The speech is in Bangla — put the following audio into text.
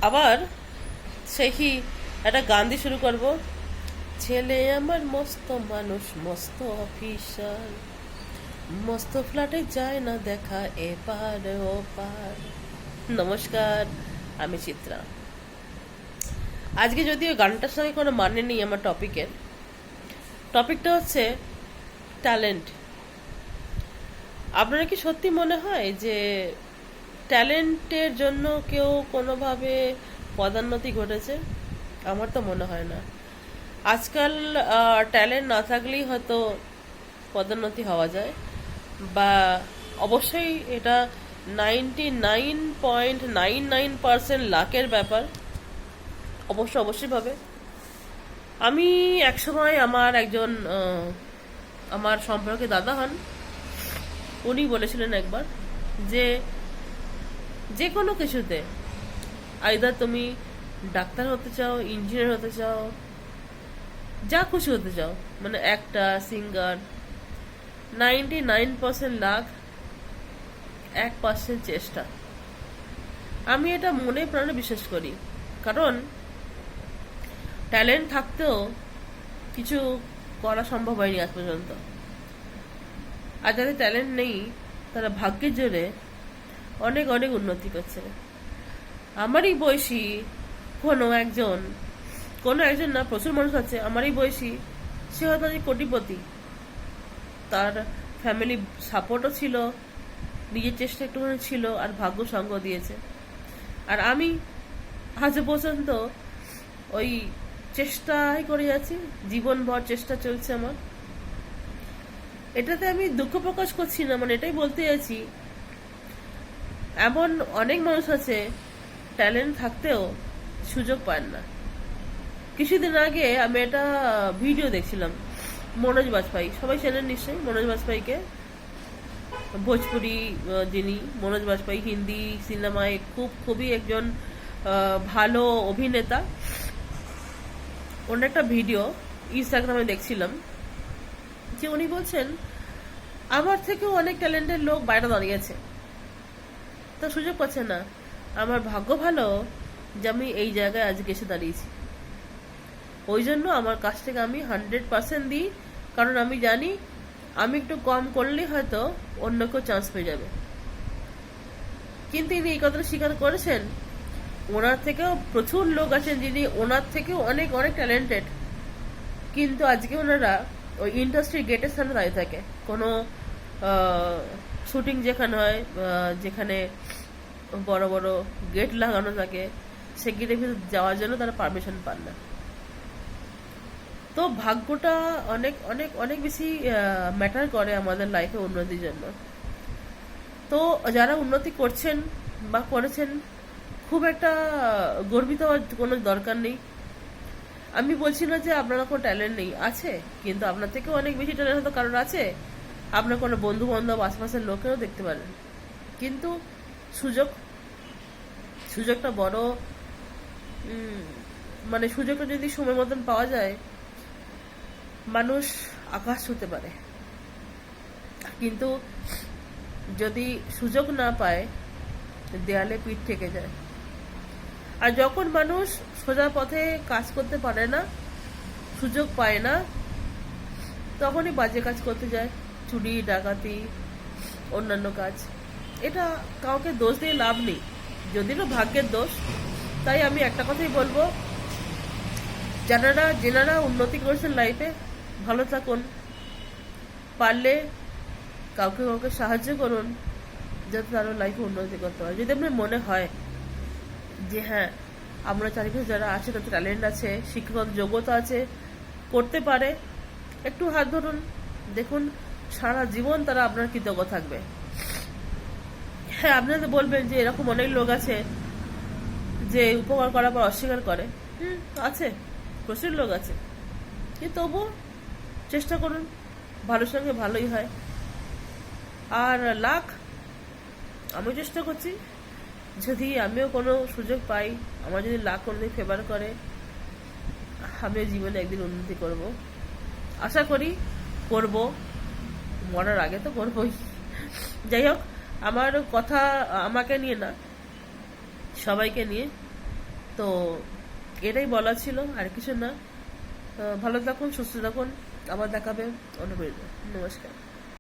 আবার সেই একটা গান দিয়ে শুরু করব। ছেলে আমার মস্ত মানুষ, মস্ত অফিসার, মস্ত ফ্ল্যাটে যায় না দেখা এপার ওপার। নমস্কার, আমি চিত্রা। আজকে যদিও গানটার সঙ্গে কোনো মানে নেই আমার টপিকের। টপিকটা হচ্ছে ট্যালেন্ট। আপনারা কি সত্যি মনে হয় যে ট্যালেন্টের জন্য কেউ কোনোভাবে পদোন্নতি ঘটেছে? আমার তো মনে হয় না। আজকাল ট্যালেন্ট না থাকলেই হয়তো পদোন্নতি হওয়া যায়, বা অবশ্যই এটা 99.99% লাকের ব্যাপার। অবশ্যই ভাবে আমি একসময় আমার একজন আমার সম্পর্কে দাদা হন, উনি বলেছিলেন একবার যে যে কোনো কিছুতে আইদার তুমি ডাক্তার হতে চাও, ইঞ্জিনিয়ার হতে চাও, যা খুশি হতে চাও, মানে অ্যাক্টর, সিঙ্গার, 99% লাক, 1% চেষ্টা। আমি এটা মনে প্রাণে বিশ্বাস করি, কারণ ট্যালেন্ট থাকতেও কিছু করা সম্ভব হয়নি আজ পর্যন্ত। আর যাদের ট্যালেন্ট নেই তারা ভাগ্যের জোরে অনেক অনেক উন্নতি করছে। আমারই বয়সী কোনো একজন না, প্রচুর মানুষ আছে আমারই বয়সী, সে হয়তো কোটিপতি, তার ফ্যামিলি সাপোর্টও ছিল, নিজের চেষ্টা একটুখানি ছিল, আর ভাগ্য সঙ্গ দিয়েছে। আর আমি আজ পর্যন্ত ওই চেষ্টাই করে যাচ্ছি, জীবনভর চেষ্টা চলছে আমার। এটাতে আমি দুঃখ প্রকাশ করছি না, মানে এটাই বলতে চাইছি, এমন অনেক মানুষ আছে ট্যালেন্ট থাকতেও সুযোগ পান না। কিছুদিন আগে আমি একটা ভিডিও দেখছিলাম, মনোজ বাজপেয়ী, সবাই চেনেন নিশ্চয়ই মনোজ বাজপেয়ীকে, ভোজপুরি যিনি মনোজ বাজপেয়ী, হিন্দি সিনেমায় খুবই একজন ভালো অভিনেতা। ওনার একটা ভিডিও ইনস্টাগ্রামে দেখছিলাম, যে উনি বলছেন আমার থেকেও অনেক ট্যালেন্টেড লোক বাইরে দাঁড়িয়েছে, তো সুযোগ পাচ্ছে না। আমার ভাগ্য ভালো যে আমি এই জায়গায় আজকে এসে দাঁড়িয়েছি। ওই জন্য আমার কাছ থেকে আমি 100% দিই, কারণ আমি জানি আমি একটু কম করলে হয়তো অন্য কেউ চান্স পেয়ে যাবে। কিন্তু ইনি এই কথাটা স্বীকার করেছেন, ওনার থেকেও প্রচুর লোক আছেন যিনি ওনার থেকেও অনেক অনেক ট্যালেন্টেড, কিন্তু আজকে ওনারা ওই ইন্ডাস্ট্রি গেটের সামনে দাঁড়িয়ে থাকে। কোনো শুটিং যেখানে হয়, যেখানে বড় বড় গেট লাগানো থাকে, সে গেটের ভিতরে যাওয়ার জন্য তারা পারমিশন পান না। তো ভাগ্যটা অনেক অনেক অনেক বেশি ম্যাটার করে আমাদের লাইফে উন্নতির জন্য। তো যারা উন্নতি করছেন বা করেছেন, খুব একটা গর্বিত হওয়ার কোনো দরকার নেই। আমি বলছি না যে আপনার কোনো ট্যালেন্ট নেই, আছে, কিন্তু আপনার থেকেও অনেক বেশি ট্যালেন্ট হয়তো কারোর আছে। আপনার কোনো বন্ধু বান্ধব, আশপাশের লোকেরও দেখতে পারেন, কিন্তু সুযোগটা বড়, মানে সুযোগটা যদি সময় মতন পাওয়া যায়, মানুষ আকাশ ছুঁতে পারে। কিন্তু যদি সুযোগ না পায়, দেয়ালে পিঠ থেকে যায়। আর যখন মানুষ সোজা পথে কাজ করতে পারে না, সুযোগ পায় না, তখনই বাজে কাজ করতে যায়, চুরি, ডাকাতি, অন্যান্য কাজ। এটা কাউকে দোষ দিয়ে লাভ নেই, যদিও ভাগ্যের দোষ। তাই আমি একটা কথাই বলবো, যেনারা উন্নতি করেছেন লাইফে, ভালো থাকুন, পারলে কাউকে সাহায্য করুন যাতে তারা লাইফে উন্নতি করতে পারে। যদি আপনার মনে হয় যে হ্যাঁ, আমরা চারিপাশে যারা আছে তাদের ট্যালেন্ট আছে, শিক্ষাগত যোগ্যতা আছে, করতে পারে, একটু হাত ধরুন, দেখুন সারা জীবন তারা আপনার কৃতজ্ঞ থাকবে। হ্যাঁ, আপনাদের বলবেন যে এরকম অনেক লোক আছে যে উপকার করার পর অস্বীকার করে। আছে, প্রচুর লোক আছে, কিন্তু তবুও চেষ্টা করুন, ভালোর সঙ্গে ভালোই হয়। আর লাখ, আমি চেষ্টা করছি, যদি আমিও কোনো সুযোগ পাই, আমার যদি লাখ কোনোদিন ফেভার করে, আমিও জীবনে একদিন উন্নতি করব, আশা করি করব, মরার আগে তো করবই। যাই হোক, আমার কথা আমাকে নিয়ে না, সবাইকে নিয়ে। তো এটাই বলা ছিল, আর কিছু না। ভালো থাকুন, সুস্থ থাকুন, আবার দেখাবে অন্য ভিডিও। নমস্কার।